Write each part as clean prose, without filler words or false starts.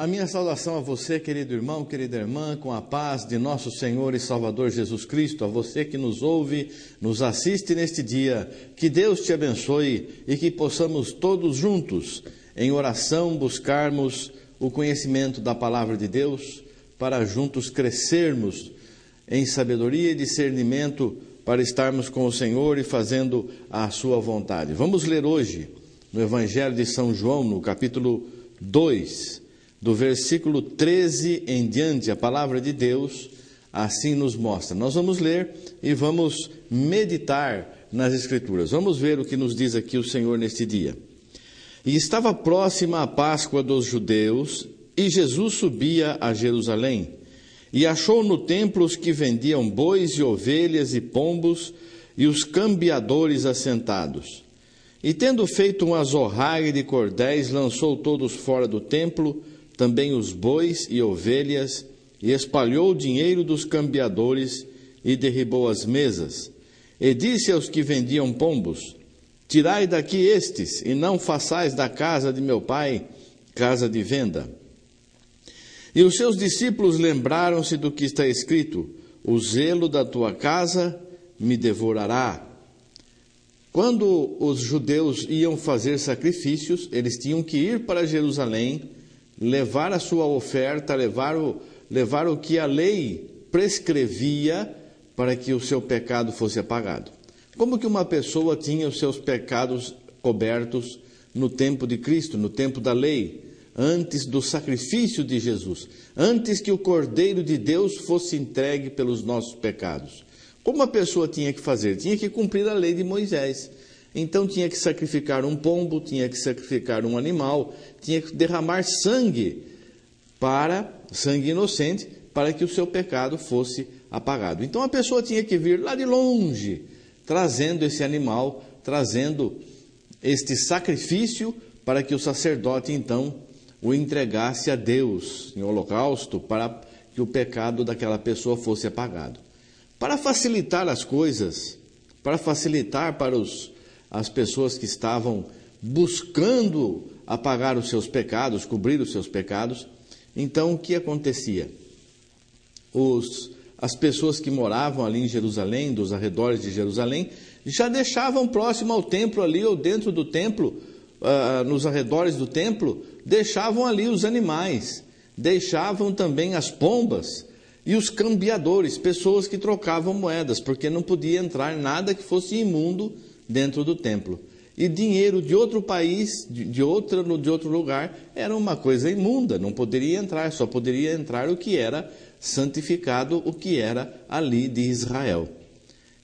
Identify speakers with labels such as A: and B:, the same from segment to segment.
A: A minha saudação a você, querido irmão, querida irmã, com a paz de nosso Senhor e Salvador Jesus Cristo, a você que nos ouve, nos assiste neste dia, que Deus te abençoe e que possamos todos juntos, em oração, buscarmos o conhecimento da palavra de Deus, para juntos crescermos em sabedoria e discernimento, para estarmos com o Senhor e fazendo a sua vontade. Vamos ler hoje, no Evangelho de São João, no capítulo 2, do versículo 13 em diante, a palavra de Deus assim nos mostra. Nós vamos ler e vamos meditar nas Escrituras. Vamos ver o que nos diz aqui o Senhor neste dia. E estava próxima a Páscoa dos judeus, e Jesus subia a Jerusalém, e achou no templo os que vendiam bois e ovelhas e pombos, e os cambiadores assentados. E tendo feito um azorrague de cordéis, lançou todos fora do templo, também os bois e ovelhas, e espalhou o dinheiro dos cambiadores, e derribou as mesas. E disse aos que vendiam pombos: tirai daqui estes, e não façais da casa de meu pai casa de venda. E os seus discípulos lembraram-se do que está escrito: o zelo da tua casa me devorará. Quando os judeus iam fazer sacrifícios, eles tinham que ir para Jerusalém, levar a sua oferta, levar o que a lei prescrevia para que o seu pecado fosse apagado. Como que uma pessoa tinha os seus pecados cobertos no tempo de Cristo, no tempo da lei, antes do sacrifício de Jesus, antes que o Cordeiro de Deus fosse entregue pelos nossos pecados? Como a pessoa tinha que fazer? Tinha que cumprir a lei de Moisés. Então tinha que sacrificar um pombo, tinha que sacrificar um animal, tinha que derramar sangue inocente, para que o seu pecado fosse apagado. Então a pessoa tinha que vir lá de longe, trazendo esse animal, trazendo este sacrifício, para que o sacerdote então o entregasse a Deus em holocausto, para que o pecado daquela pessoa fosse apagado. Para facilitar as coisas, para facilitar para as pessoas que estavam buscando apagar os seus pecados, cobrir os seus pecados, então o que acontecia? As pessoas que moravam ali em Jerusalém, dos arredores de Jerusalém, já deixavam próximo ao templo ali, ou dentro do templo, nos arredores do templo, deixavam ali os animais, deixavam também as pombas e os cambiadores, pessoas que trocavam moedas, porque não podia entrar nada que fosse imundo dentro do templo. E dinheiro de outro país, de outro lugar, era uma coisa imunda, não poderia entrar, só poderia entrar o que era santificado, o que era ali de Israel.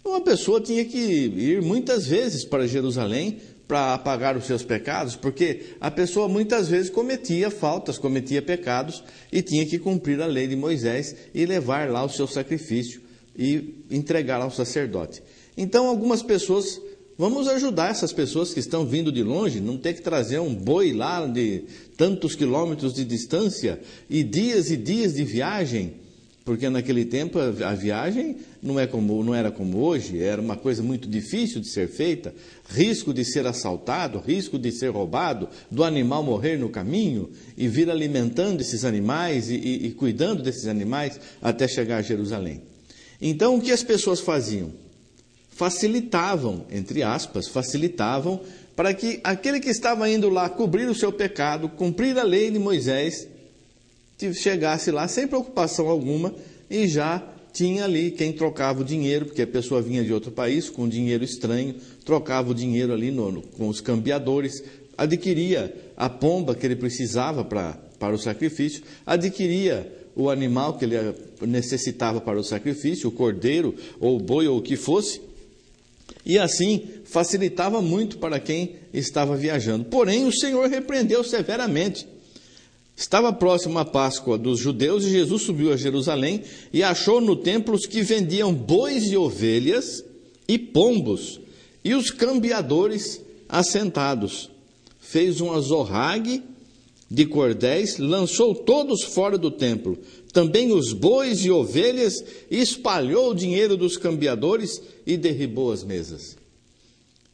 A: Uma pessoa tinha que ir muitas vezes para Jerusalém para apagar os seus pecados, porque a pessoa muitas vezes cometia faltas, cometia pecados, e tinha que cumprir a lei de Moisés e levar lá o seu sacrifício e entregar ao sacerdote. Então algumas pessoas, vamos ajudar essas pessoas que estão vindo de longe, não ter que trazer um boi lá de tantos quilômetros de distância e dias de viagem, porque naquele tempo a viagem não era como hoje, era uma coisa muito difícil de ser feita, risco de ser assaltado, risco de ser roubado, do animal morrer no caminho, e vir alimentando esses animais e cuidando desses animais até chegar a Jerusalém. Então o que as pessoas faziam? Facilitavam, entre aspas, para que aquele que estava indo lá cobrir o seu pecado, cumprir a lei de Moisés, chegasse lá sem preocupação alguma, e já tinha ali quem trocava o dinheiro, porque a pessoa vinha de outro país com dinheiro estranho, trocava o dinheiro ali com os cambiadores, adquiria a pomba que ele precisava para o sacrifício, adquiria o animal que ele necessitava para o sacrifício, o cordeiro ou o boi ou o que fosse, e assim facilitava muito para quem estava viajando. Porém, o Senhor repreendeu severamente. Estava próximo a Páscoa dos judeus, e Jesus subiu a Jerusalém e achou no templo os que vendiam bois e ovelhas e pombos, e os cambiadores assentados. Fez um azorrague de cordéis, lançou todos fora do templo, também os bois e ovelhas, e espalhou o dinheiro dos cambiadores e derribou as mesas.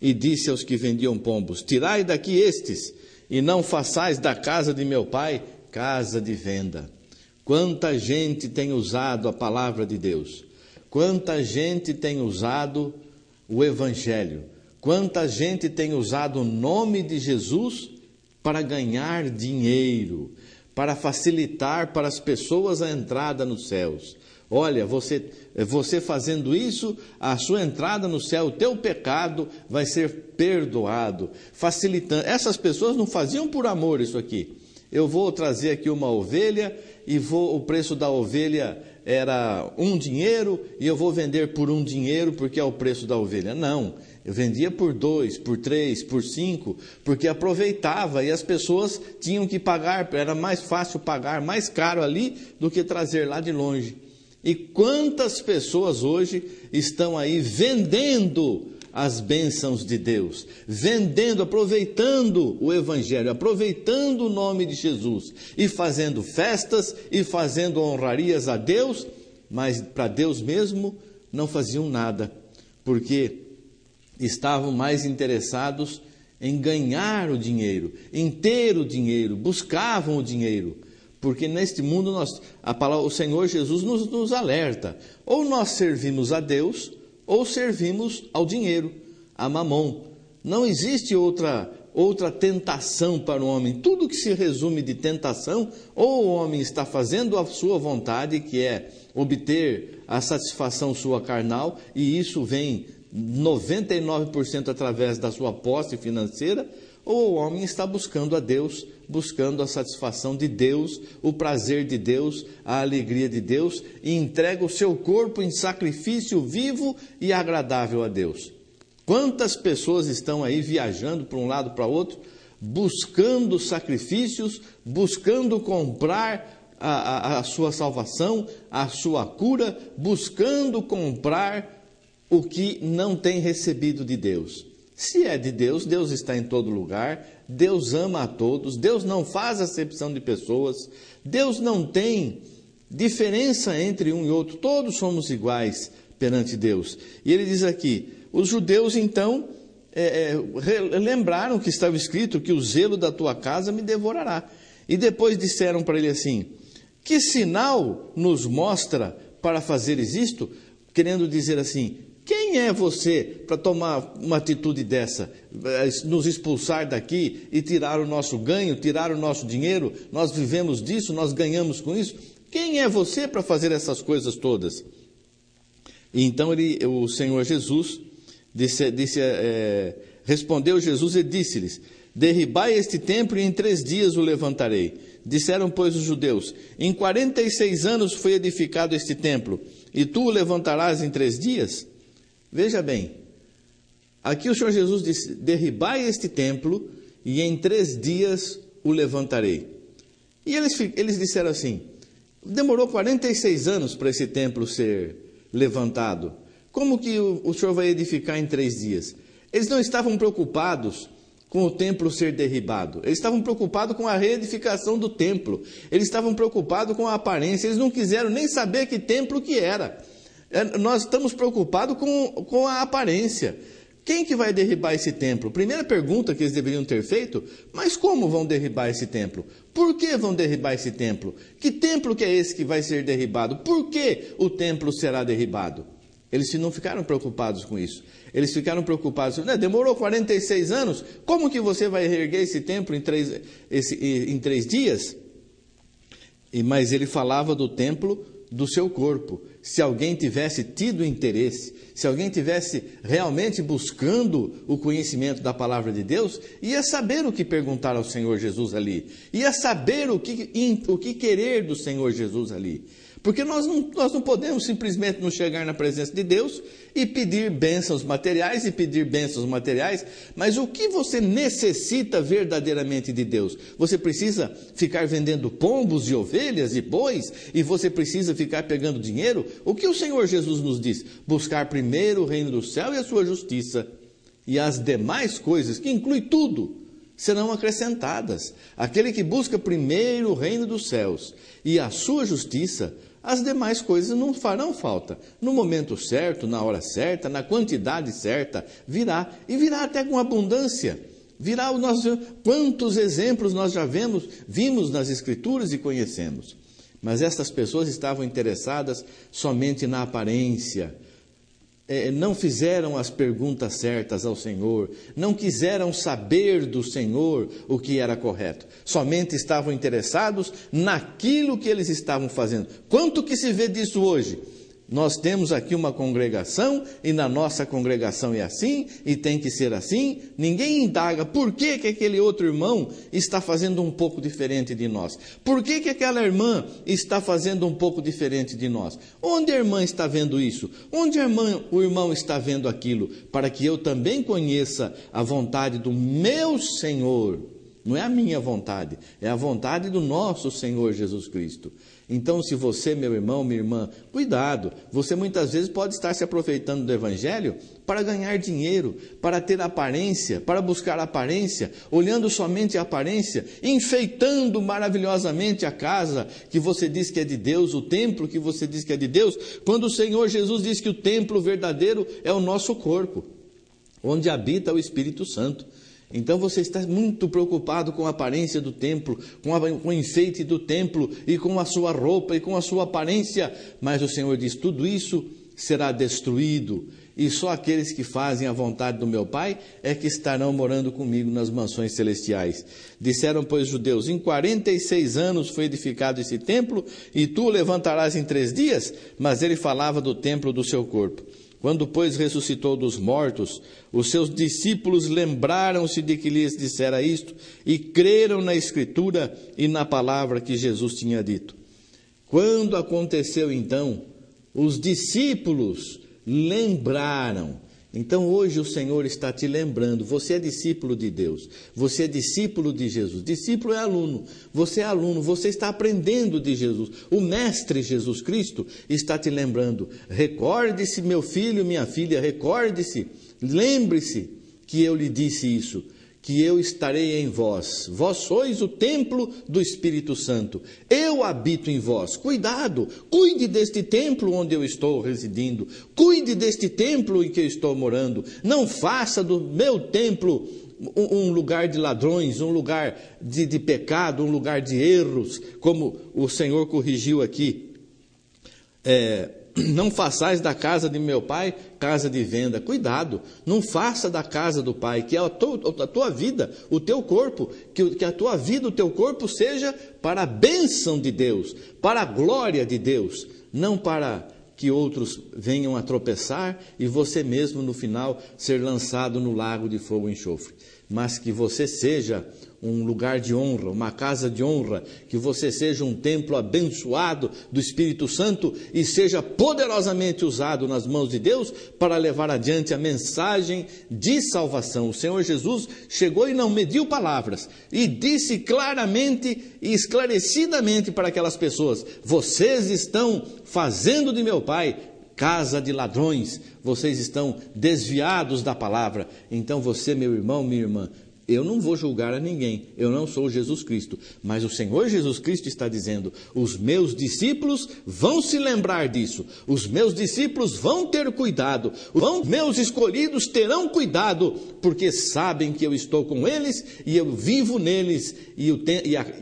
A: E disse aos que vendiam pombos: tirai daqui estes, e não façais da casa de meu pai casa de venda. Quanta gente tem usado a palavra de Deus, quanta gente tem usado o Evangelho, quanta gente tem usado o nome de Jesus para ganhar dinheiro, para facilitar para as pessoas a entrada nos céus. Olha, você fazendo isso, a sua entrada no céu, o teu pecado vai ser perdoado, facilitando. Essas pessoas não faziam por amor isso aqui. Eu vou trazer aqui uma ovelha e o preço da ovelha era $1 e eu vou vender por $1 porque é o preço da ovelha. Não, eu vendia por 2, por 3, por 5, porque aproveitava e as pessoas tinham que pagar, era mais fácil pagar mais caro ali do que trazer lá de longe. E quantas pessoas hoje estão aí vendendo as bênçãos de Deus, vendendo, aproveitando o Evangelho, aproveitando o nome de Jesus e fazendo festas e fazendo honrarias a Deus, mas para Deus mesmo não faziam nada, porque estavam mais interessados em ganhar o dinheiro, em ter o dinheiro, buscavam o dinheiro. Porque neste mundo o Senhor Jesus nos alerta, ou nós servimos a Deus, ou servimos ao dinheiro, a mamon. Não existe outra tentação para o homem. Tudo que se resume de tentação, ou o homem está fazendo a sua vontade, que é obter a satisfação sua carnal, e isso vem 99% através da sua posse financeira, ou o homem está buscando a Deus, buscando a satisfação de Deus, o prazer de Deus, a alegria de Deus, e entrega o seu corpo em sacrifício vivo e agradável a Deus. Quantas pessoas estão aí viajando para um lado para outro, buscando sacrifícios, buscando comprar a sua salvação, a sua cura, buscando comprar o que não tem recebido de Deus. Se é de Deus, Deus está em todo lugar, Deus ama a todos, Deus não faz acepção de pessoas, Deus não tem diferença entre um e outro, todos somos iguais perante Deus. E ele diz aqui, os judeus então lembraram que estava escrito que o zelo da tua casa me devorará. E depois disseram para ele assim, que sinal nos mostra para fazeres isto? Querendo dizer assim, quem é você para tomar uma atitude dessa? Nos expulsar daqui e tirar o nosso ganho, tirar o nosso dinheiro? Nós vivemos disso, nós ganhamos com isso. Quem é você para fazer essas coisas todas? E então o Senhor Jesus respondeu Jesus e disse-lhes, derribai este templo e em 3 dias o levantarei. Disseram, pois, os judeus, em 46 anos foi edificado este templo, e tu o levantarás em 3 dias? Veja bem, aqui o Senhor Jesus disse, derribai este templo e em 3 dias o levantarei. E eles disseram assim, demorou 46 anos para esse templo ser levantado. Como que o Senhor vai edificar em 3 dias? Eles não estavam preocupados com o templo ser derribado. Eles estavam preocupados com a reedificação do templo. Eles estavam preocupados com a aparência. Eles não quiseram nem saber que templo que era. Nós estamos preocupados com a aparência. Quem que vai derribar esse templo? Primeira pergunta que eles deveriam ter feito, mas como vão derribar esse templo? Por que vão derribar esse templo? Que templo que é esse que vai ser derribado? Por que o templo será derribado? Eles não ficaram preocupados com isso. Eles ficaram preocupados, demorou 46 anos, como que você vai reerguer esse templo em 3 dias? Mas ele falava do templo do seu corpo. Se alguém tivesse tido interesse, se alguém tivesse realmente buscando o conhecimento da palavra de Deus, ia saber o que perguntar ao Senhor Jesus ali, ia saber o que querer do Senhor Jesus ali. Porque nós não podemos simplesmente nos chegar na presença de Deus e pedir bênçãos materiais mas o que você necessita verdadeiramente de Deus? Você precisa ficar vendendo pombos e ovelhas e bois e você precisa ficar pegando dinheiro? O que o Senhor Jesus nos diz? Buscar primeiro o reino do céu e a sua justiça, e as demais coisas, que inclui tudo, serão acrescentadas. Aquele que busca primeiro o reino dos céus e a sua justiça, as demais coisas não farão falta. No momento certo, na hora certa, na quantidade certa, virá. E virá até com abundância. Virá o nosso... Quantos exemplos nós já vimos nas Escrituras e conhecemos. Mas essas pessoas estavam interessadas somente na aparência. Não fizeram as perguntas certas ao Senhor, não quiseram saber do Senhor o que era correto, somente estavam interessados naquilo que eles estavam fazendo. Quanto que se vê disso hoje? Nós temos aqui uma congregação e na nossa congregação é assim e tem que ser assim. Ninguém indaga por que aquele outro irmão está fazendo um pouco diferente de nós. Por que aquela irmã está fazendo um pouco diferente de nós? Onde a irmã está vendo isso? Onde o irmão está vendo aquilo? Para que eu também conheça a vontade do meu Senhor. Não é a minha vontade, é a vontade do nosso Senhor Jesus Cristo. Então, se você, meu irmão, minha irmã, cuidado, você muitas vezes pode estar se aproveitando do Evangelho para ganhar dinheiro, para ter aparência, para buscar aparência, olhando somente a aparência, enfeitando maravilhosamente a casa que você diz que é de Deus, o templo que você diz que é de Deus, quando o Senhor Jesus diz que o templo verdadeiro é o nosso corpo, onde habita o Espírito Santo. Então você está muito preocupado com a aparência do templo, com o enfeite do templo e com a sua roupa e com a sua aparência. Mas o Senhor diz, tudo isso será destruído e só aqueles que fazem a vontade do meu Pai é que estarão morando comigo nas mansões celestiais. Disseram, pois, os judeus, em 46 anos foi edificado esse templo e tu o levantarás em 3 dias? Mas ele falava do templo do seu corpo. Quando, pois, ressuscitou dos mortos, os seus discípulos lembraram-se de que lhes dissera isto e creram na Escritura e na palavra que Jesus tinha dito. Quando aconteceu, então, os discípulos lembraram. Então, hoje o Senhor está te lembrando, você é discípulo de Deus, você é discípulo de Jesus. Discípulo é aluno, você está aprendendo de Jesus. O Mestre Jesus Cristo está te lembrando. Recorde-se, meu filho, minha filha, recorde-se, lembre-se que eu lhe disse isso, que eu estarei em vós. Vós sois o templo do Espírito Santo. Eu habito em vós. Cuidado, cuide deste templo onde eu estou residindo. Cuide deste templo em que eu estou morando. Não faça do meu templo um lugar de ladrões, um lugar de pecado, um lugar de erros, como o Senhor corrigiu aqui. Não façais da casa de meu pai casa de venda. Cuidado, não faça da casa do pai, que é a tua vida, o teu corpo, que a tua vida, o teu corpo seja para a bênção de Deus, para a glória de Deus, não para que outros venham a tropeçar e você mesmo no final ser lançado no lago de fogo e enxofre. Mas que você seja um lugar de honra, uma casa de honra, que você seja um templo abençoado do Espírito Santo e seja poderosamente usado nas mãos de Deus para levar adiante a mensagem de salvação. O Senhor Jesus chegou e não mediu palavras e disse claramente e esclarecidamente para aquelas pessoas: vocês estão fazendo de meu Pai casa de ladrões, vocês estão desviados da palavra. Então você, meu irmão, minha irmã, eu não vou julgar a ninguém, eu não sou Jesus Cristo, mas o Senhor Jesus Cristo está dizendo, os meus discípulos vão se lembrar disso, os meus discípulos vão ter cuidado, meus escolhidos terão cuidado, porque sabem que eu estou com eles e eu vivo neles e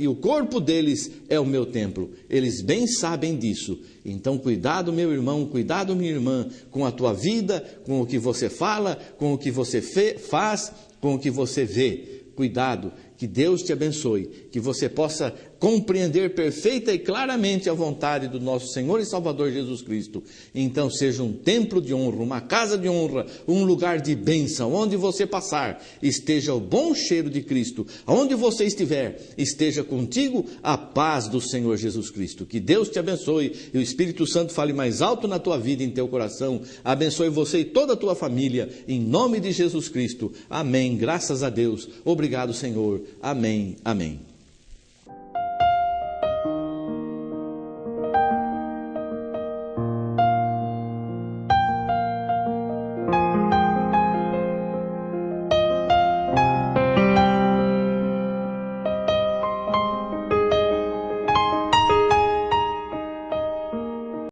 A: o corpo deles é o meu templo, eles bem sabem disso. Então cuidado, meu irmão, cuidado, minha irmã, com a tua vida, com o que você fala, com o que você faz, com o que você vê. Cuidado, que Deus te abençoe, que você possa compreender perfeita e claramente a vontade do nosso Senhor e Salvador Jesus Cristo. Então seja um templo de honra, uma casa de honra, um lugar de bênção. Onde você passar, esteja o bom cheiro de Cristo. Onde você estiver, esteja contigo a paz do Senhor Jesus Cristo. Que Deus te abençoe e o Espírito Santo fale mais alto na tua vida e em teu coração. Abençoe você e toda a tua família, em nome de Jesus Cristo. Amém. Graças a Deus. Obrigado, Senhor. Amém. Amém.